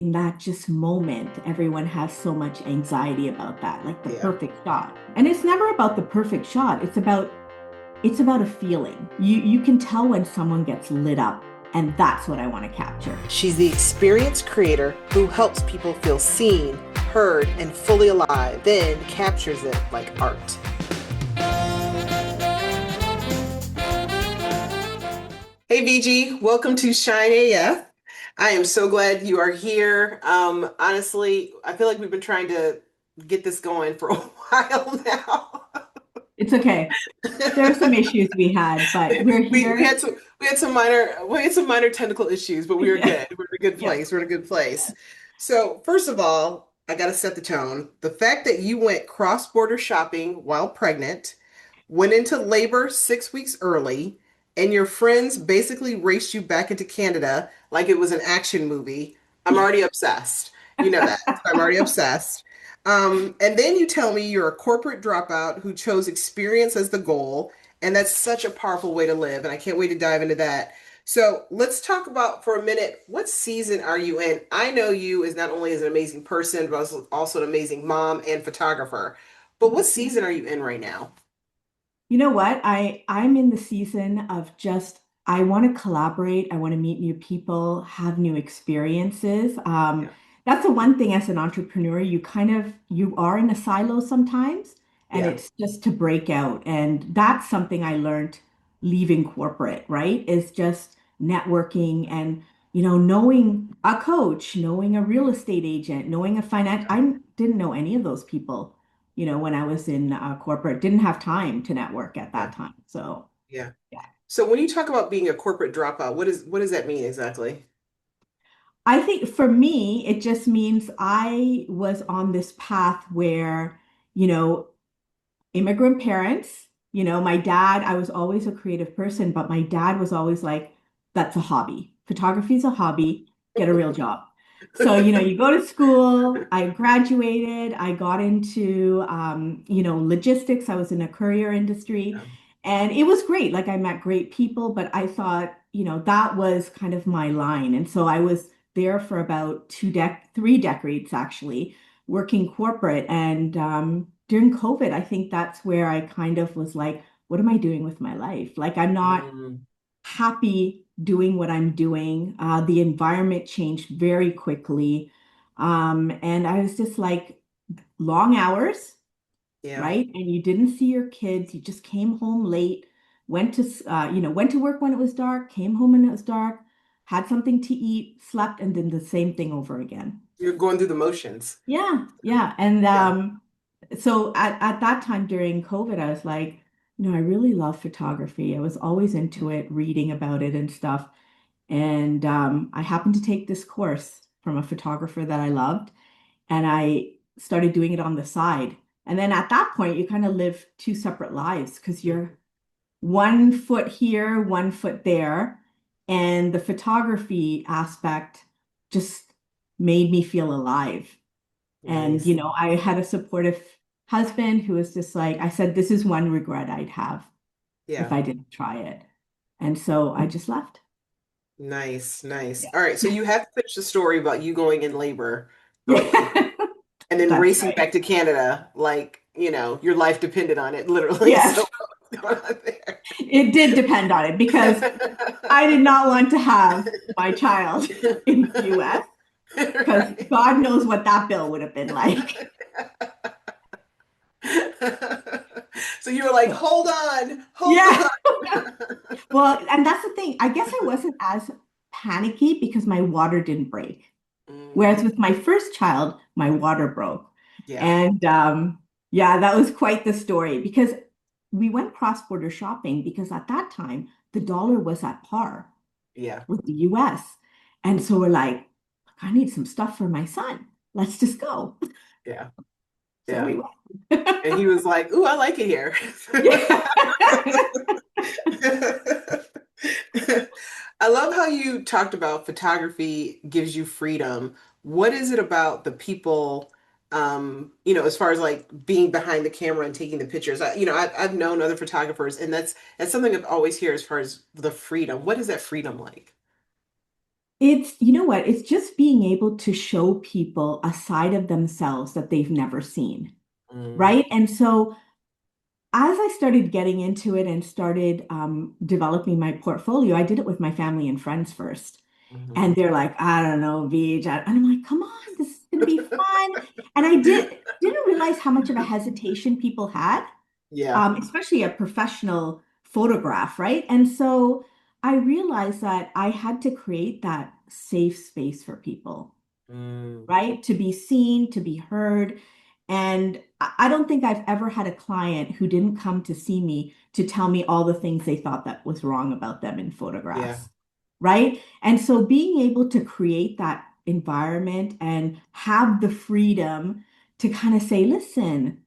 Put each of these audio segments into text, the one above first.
in that just moment, everyone has so much anxiety about that, like the Yeah. perfect shot. And it's never about the perfect shot. It's about a feeling. You can tell when someone gets lit up, and that's what I want to capture. She's the experienced creator who helps people feel seen, heard, and fully alive, then captures it like art. Hey, VG, welcome to Shine AF. I am so glad you are here. Honestly, I feel like we've been trying to get this going for a while now. It's okay. There are some issues we had, but we're We here. had some minor technical issues, but we were Yeah. good. We're in a good Yep. place. We're in a good place. So, first of all, I got to set the tone. The fact that you went cross-border shopping while pregnant, went into labor 6 weeks early, and your friends basically raced you back into Canada like it was an action movie. I'm already obsessed. You know that. So I'm already obsessed. And then you tell me you're a corporate dropout who chose experience as the goal, and that's such a powerful way to live. And I can't wait to dive into that. So let's talk about for a minute, what season are you in? I know you as not only as an amazing person, but also an amazing mom and photographer. But what season are you in right now? You know what? I'm in the season of just I want to collaborate. I want to meet new people, have new experiences. Yeah. That's the one thing as an entrepreneur, you are in a silo sometimes, and Yeah. it's just to break out. And that's something I learned leaving corporate, right? Is just networking and knowing a coach, knowing a real estate agent, knowing a finance. I didn't know any of those people when I was in corporate, didn't have time to network at Yeah. that time. So, Yeah. yeah. So when you talk about being a corporate dropout, what does that mean exactly? I think for me, it just means I was on this path where, you know, immigrant parents, my dad, I was always a creative person, but my dad was always like, that's a hobby. Photography is a hobby, get a real job. So, you go to school, I graduated, I got into, logistics. I was in a courier industry Yeah. and it was great. Like I met great people, but I thought, that was kind of my line. And so I was there for about 3 decades actually working corporate. And during COVID, I think that's where I kind of was like, what am I doing with my life? Like, I'm not Mm, happy doing what I'm doing. The environment changed very quickly. And I was just like, long hours, yeah. right? And you didn't see your kids. You just came home late, went to work when it was dark, came home when it was dark, had something to eat, slept, and did the same thing over again. You're going through the motions. Yeah, yeah. And Yeah. so at that time during COVID, I was like, I really love photography. I was always into it, reading about it and stuff. And I happened to take this course from a photographer that I loved, and I started doing it on the side. And then at that point, you kind of live two separate lives because you're 1 foot here, 1 foot there. And the photography aspect just made me feel alive. And, Nice. I had a supportive husband who was just like, I said, this is one regret I'd have if Yeah. I didn't try it. And so I just left. Nice. Nice. Yeah. All right. So you have to finish the story about you going in labor, going Yeah. and then That's racing right. back to Canada, like, your life depended on it, literally. So Yes, what's going on it did depend on it because I did not want to have my child in the US there? because Right. God knows what that bill would have been like. So you were like, So, hold yeah. on. Well, and that's the thing. I guess I wasn't as panicky because my water didn't break. Whereas Mm, with my first child, my water broke. yeah, And yeah, that was quite the story because we went cross-border shopping because at that time, the dollar was at par yeah, with the US. And so we're like, I need some stuff for my son. Let's just go. yeah, So yeah. we went. And he was like, "Ooh, I like it here." Yeah. I love how you talked about photography gives you freedom. What is it about the people, as far as like being behind the camera and taking the pictures? I've known other photographers, and that's something I've always heard as far as the freedom. What is that freedom like? It's, you know what? It's just being able to show people a side of themselves that they've never seen, Mm, right? And so as I started getting into it and started developing my portfolio, I did it with my family and friends first. mhm. And they're like, I don't know, Vij. And I'm like, come on, this is going to be fun. And I didn't realize how much of a hesitation people had, Yeah. especially a professional photograph, right? And so I realized that I had to create that safe space for people, Mm, right? To be seen, to be heard. And I don't think I've ever had a client who didn't come to see me to tell me all the things they thought that was wrong about them in yeah. photographs, right? And so being able to create that environment and have the freedom to kind of say, listen,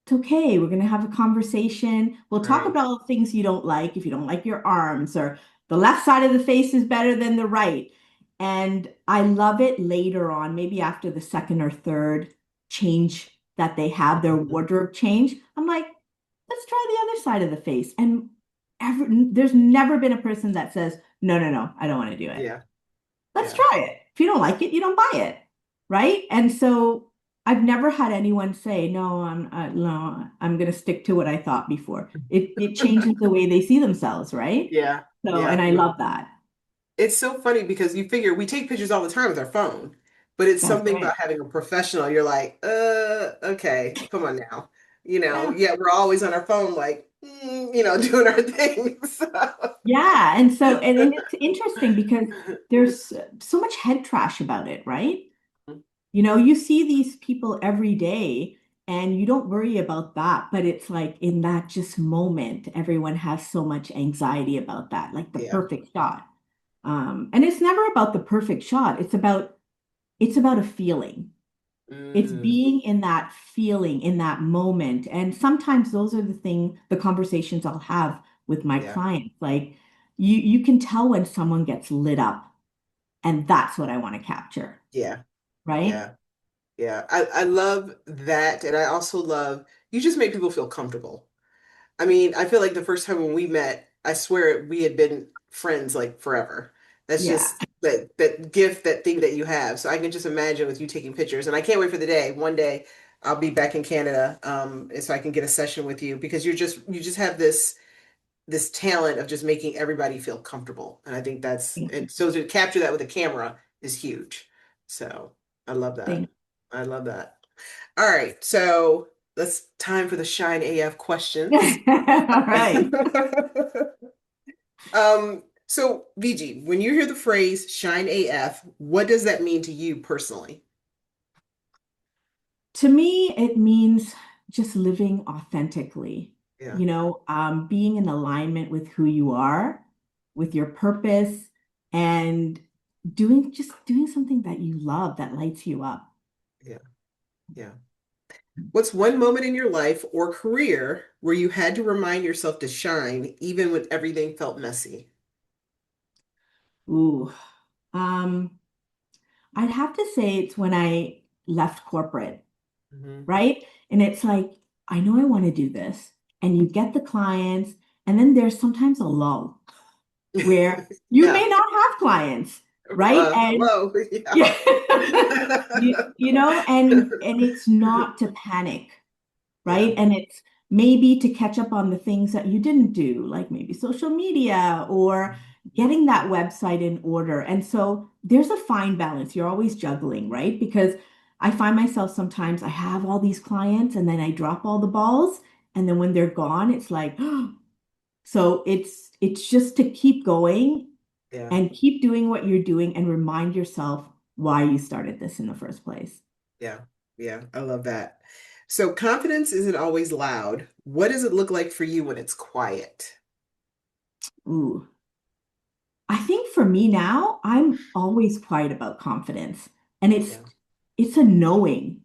it's okay. We're going to have a conversation. We'll talk Right. about all the things you don't like. If you don't like your arms, or the left side of the face is better than the right. And I love it later on, maybe after the second or third change that they have, their Mhm. wardrobe change. I'm like, let's try the other side of the face. And there's never been a person that says, no, no, no, I don't want to do it. Yeah. Let's Yeah. try it. If you don't like it, you don't buy it. Right. And so I've never had anyone say, no, no, I'm going to stick to what I thought before. It changes the way they see themselves. Right. Yeah. So, and Yeah. I love that. It's so funny because you figure we take pictures all the time with our phone, but it's That's something about right. having a professional. You're like, okay, come on now. Yeah. Yeah, we're always on our phone, like, doing our things. Yeah. And so, and it's interesting because there's so much head trash about it. Right. You see these people every day and you don't worry about that, but it's like in that just moment, everyone has so much anxiety about that, like the Yeah. perfect shot. And it's never about the perfect shot. It's about a feeling. It's Mm, being in that feeling, in that moment. And sometimes those are the conversations I'll have with my yeah. clients. Like you can tell when someone gets lit up, and that's what I want to capture, Yeah. right? Yeah. Yeah. I love that. And I also love, you just make people feel comfortable. I mean, I feel like the first time when we met, I swear we had been friends like forever. That's Yeah. just that gift, that thing that you have. So I can just imagine with you taking pictures, and I can't wait for the day. One day I'll be back in Canada, and so I can get a session with you because you just have this talent of just making everybody feel comfortable, and I think that's and so to capture that with a camera is huge. So I love that. Thank I love that. All right, so let's time for the Shine AF questions. All right. So VG, when you hear the phrase Shine AF, what does that mean to you personally? To me, it means just living authentically, Yeah, being in alignment with who you are, with your purpose, and doing something that you love that lights you up. yeah, yeah. What's one moment in your life or career where you had to remind yourself to shine even when everything felt messy? Ooh. Um, I'd have to say it's when I left corporate, Hmm. right? And it's like, I know I want to do this, and you get the clients, and then there's sometimes a lull where you Yeah. may not have clients, right? And Hello. Yeah. yeah, and it's not to panic, Yeah. right? And it's maybe to catch up on the things that you didn't do, like maybe social media or getting that website in order. And so there's a fine balance. You're always juggling, right? Because I find myself sometimes I have all these clients and then I drop all the balls. And then when they're gone, it's like, so it's just to keep going Yeah. and keep doing what you're doing and remind yourself why you started this in the first place. Yeah. Yeah. I love that. So confidence isn't always loud. What does it look like for you when it's quiet? Ooh. I think for me now, I'm always quiet about confidence. And it's Yeah. it's a knowing.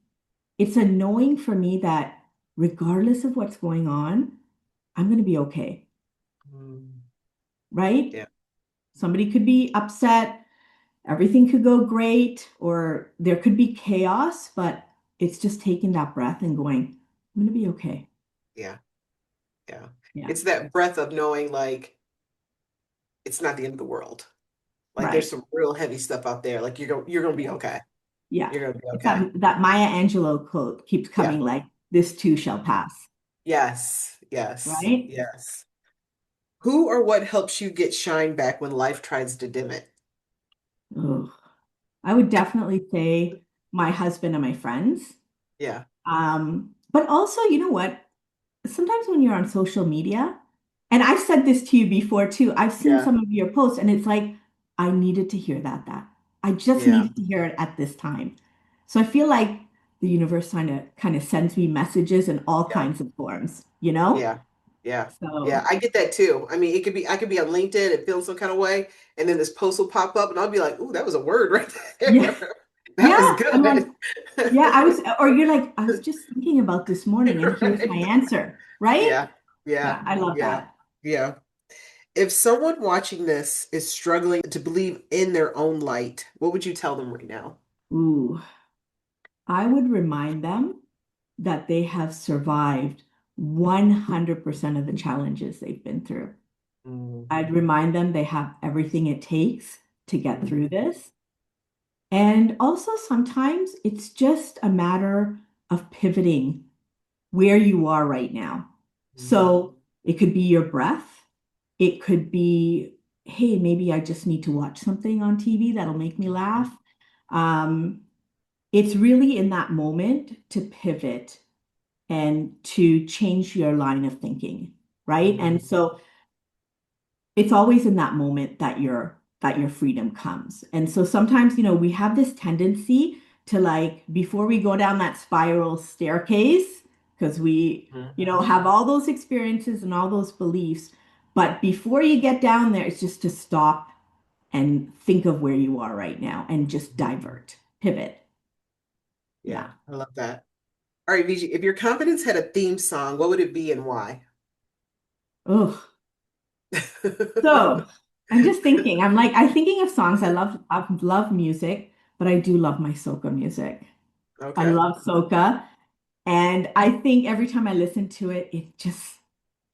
It's a knowing for me that regardless of what's going on, I'm going to be okay, Mm, right? yeah. Somebody could be upset, everything could go great, or there could be chaos, but it's just taking that breath and going, I'm going to be okay. Yeah. Yeah. Yeah. It's that breath of knowing like it's not the end of the world. Like there's Right. some real heavy stuff out there. Like you're gonna be Yeah. okay. Yeah. You're gonna be It's okay. that Maya Angelou quote keeps Yeah. coming like, this too shall pass, Yes. Yes. right? Yes. Who or what helps you get shine back when life tries to dim it? Ugh. I would definitely say my husband and my friends. Yeah. But also, you know what? Sometimes when you're on social media, and I've said this to you before too, I've seen Yeah. some of your posts and it's like, I needed to hear that. I just Yeah. needed to hear it at this time. So I feel like the universe kind of sends me messages in all Yeah. kinds of forms, you know? Yeah. Yeah. Yeah. So I get that too. I mean, I could be on LinkedIn and feel some kind of way, and then this post will pop up and I'll be like, ooh, that was a word right yeah, there. That was yeah. And good. then yeah, I was, or you're like, I was just thinking about this morning and here's my Right. answer, right? Yeah. Yeah. Yeah, I love Yeah. that. Yeah. If someone watching this is struggling to believe in their own light, what would you tell them right now? Ooh, I would remind them that they have survived 100% of the challenges they've been through. I'd Mhm. remind them they have everything it takes to get Mhm. through this. And also, sometimes it's just a matter of pivoting where you are right now. Mhm. So it could be your breath. It could be, hey, maybe I just need to watch something on TV that'll make me laugh. Um, it's really in that moment to pivot and to change your line of thinking, right? And Mhm. so it's always in that moment that your freedom comes. And so sometimes, we have this tendency to like before we go down that spiral staircase, because we, Mhm. have all those experiences and all those beliefs, but before you get down there, it's just to stop and think of where you are right now and just divert, pivot. Yeah, Yeah. I love that. All right, Vijay, if your confidence had a theme song, what would it be and why? Ugh. So I'm just thinking, I'm thinking of songs. I love music, but I do love my soca music. I Okay. love soca. And I think every time I listen to it,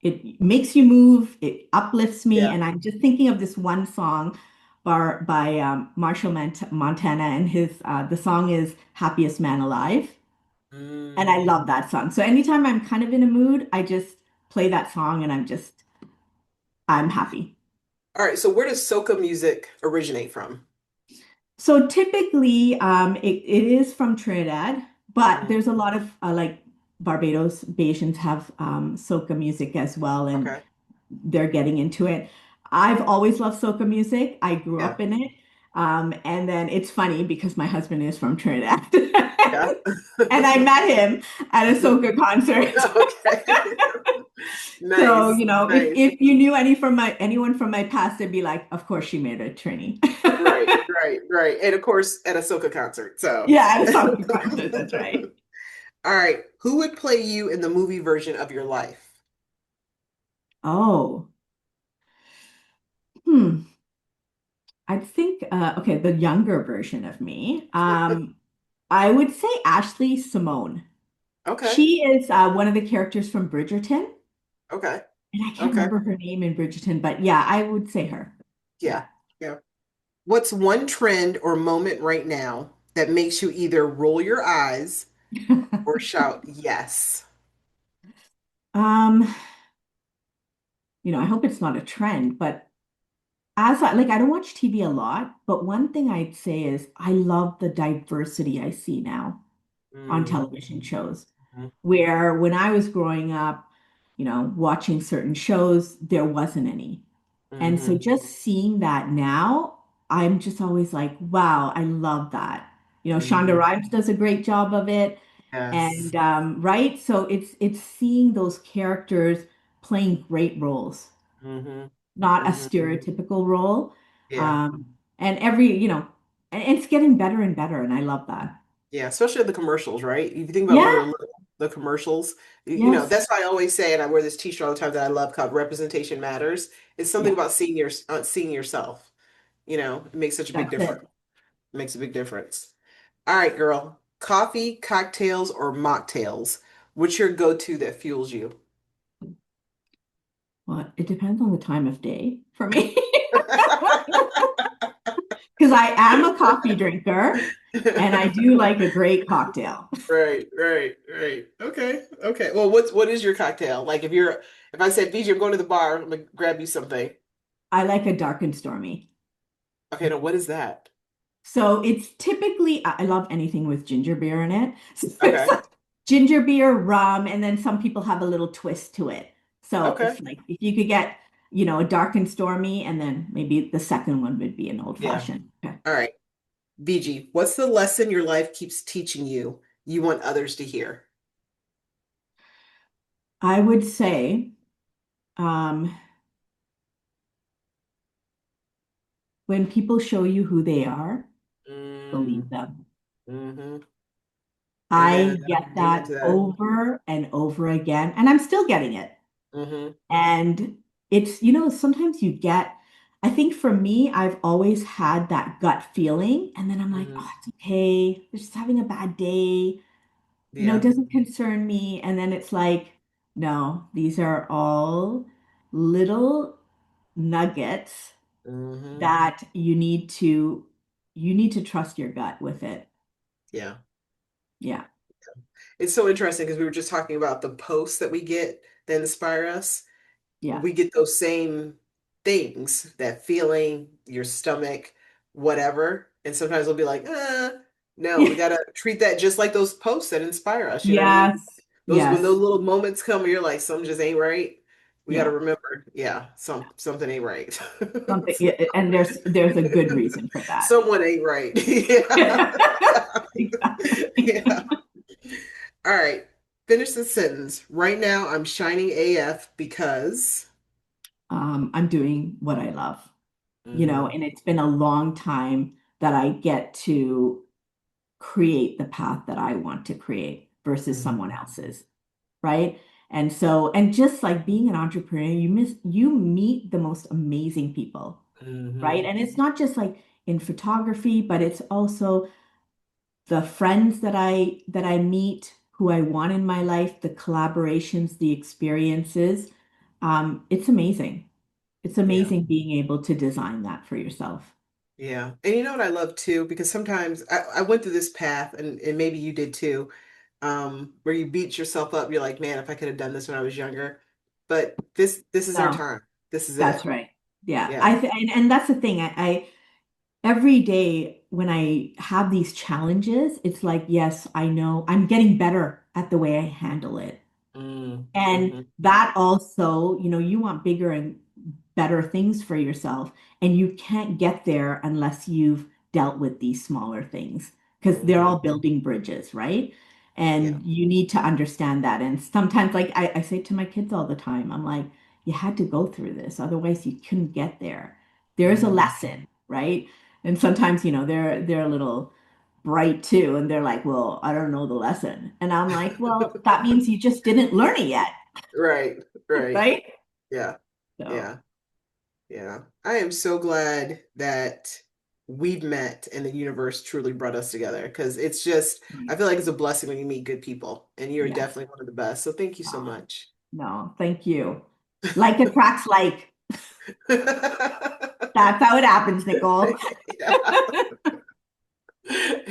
it makes you move, it uplifts me. Yeah. And I'm just thinking of this one song by Marshall Montana, and the song is Happiest Man Alive. And I Mm. love that song. So anytime I'm kind of in a mood, I just play that song and I'm happy. All right, so where does soca music originate from? So typically, it is from Trinidad, but Mm. there's a lot of like Barbados, Bajans have soca music as well, and Okay. they're getting into it. I've always loved soca music. I grew Yeah. up in it. And then it's funny because my husband is from Trinidad. Yeah. And I met him at a soca concert. Okay. So, Nice. if Nice. you knew anyone from my past, they'd be like, of course she married a Trini. Right, right, right. And of course, at a soca concert. So, Yeah, at a soca concert, that's right. all right. Who would play you in the movie version of your life? Oh, hmm. I think okay, the younger version of me. I would say Ashley Simone. Okay. She is one of the characters from Bridgerton, Okay. and I can't Okay. remember her name in Bridgerton, but yeah, I would say her. Yeah. Yeah. Yeah. What's one trend or moment right now that makes you either roll your eyes or shout yes? Um, I hope it's not a trend, but I don't watch TV a lot, but one thing I'd say is I love the diversity I see now on Mm-hmm. television shows. Where when I was growing up, watching certain shows, there wasn't any. And so Mm-hmm. just seeing that now, I'm just always like, wow, I love that. Shonda Mm-hmm. Rhimes does a great job of it. Yes. And right, so it's seeing those characters playing great roles, Mm-hmm. not a Mm-hmm. stereotypical role. Yeah. And and it's getting better and better, and I love that. Yeah. Especially the commercials, right? If you think about when we Yeah, were little, the commercials, yes, that's why I always say, and I wear this t-shirt all the time that I love called Representation Matters. It's something yeah, about seeing yourself. It makes such a big that's difference. it. It makes a big difference. All right, girl. Coffee, cocktails, or mocktails? What's your go-to that fuels you? Well, it depends on the time of day for me. because I am a coffee drinker and I do like a great cocktail. Right, right, right. Okay, okay. Well, what is your cocktail? Like if I said, VJ, I'm going to the bar, I'm gonna grab you something. I like a dark and stormy. Okay, now what is that? So it's typically, I love anything with ginger beer in it. So it's Okay, like ginger beer, rum, and then some people have a little twist to it. So okay. it's like if you could get, a dark and stormy, and then maybe the second one would be an old Yeah. fashioned. Okay. All right. VG, what's the lesson your life keeps teaching you want others to hear? I would say, um, when people show you who they are, Mm, believe them. hmm. I Amen. get Amen to that that. over and over again, and I'm still getting it. Hmm. And it's, sometimes you get, I think for me, I've always had that gut feeling. And then I'm like, Hmm. oh, it's okay. They're just having a bad day. It Yeah. doesn't concern me. And then it's like, no, these are all little nuggets Hmm. that you need to trust your gut with it. Yeah. Yeah. It's so interesting because we were just talking about the posts that we get that inspire us. Yeah. We get those same things, that feeling, your stomach, whatever. And sometimes we'll be like, no, we gotta treat that just like those posts that inspire us. You know what I mean? Yes. Those when those Yes. little moments come where you're like, something just ain't right. We gotta Yeah. remember, yeah, something ain't right. Something, and there's a good reason for that. Someone ain't right. Yeah. Exactly. Yeah. All right. Finish the sentence. Right now, I'm shining AF because. I'm doing what I love, Hmm. and it's been a long time that I get to create the path that I want to create versus someone Hmm. else's, right? And just like being an entrepreneur, you meet the most amazing people, right? Hmm. And it's not just like in photography, but it's also the friends that I meet, who I want in my life, the collaborations, the experiences. It's amazing. It's Yeah. amazing being able to design that for yourself. Yeah. And you know what I love too? Because sometimes I went through this path and maybe you did too, where you beat yourself up. You're like, man, if I could have done this when I was younger. But this is our No, time. This is that's it. right. Yeah, Yeah. and that's the thing. I every day when I have these challenges, it's like, yes, I know I'm getting better at the way I handle it. Mm, And hmm. that also, you want bigger and better things for yourself. And you can't get there unless you've dealt with these smaller things because they're Hmm. all building bridges, right? Yeah. And you need to understand that. And sometimes, like I say to my kids all the time, I'm like, you had to go through this, otherwise you couldn't get there. There's a Hmm. lesson, right? And sometimes, they're a little bright too, and they're like, well, I don't know the lesson. And I'm like, well, that means you just didn't learn it yet, Right. Right. right? Yeah. So, Yeah. Yeah. I am so glad that we've met and the universe truly brought us together because it's just, I feel like it's a blessing when you meet good people, and you're yes. definitely one of the best. So thank you so Oh, much. no, thank you. Like attracts like. That's how it happens, Nicole. Yeah.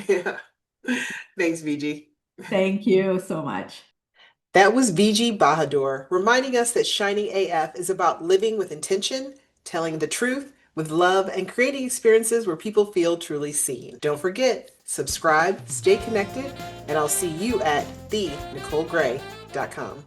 Yeah. Thanks, VG. Thank you so much. That was Vijitha Bahadur reminding us that Shining AF is about living with intention, telling the truth with love, and creating experiences where people feel truly seen. Don't forget, subscribe, stay connected, and I'll see you at thenicolegray.com.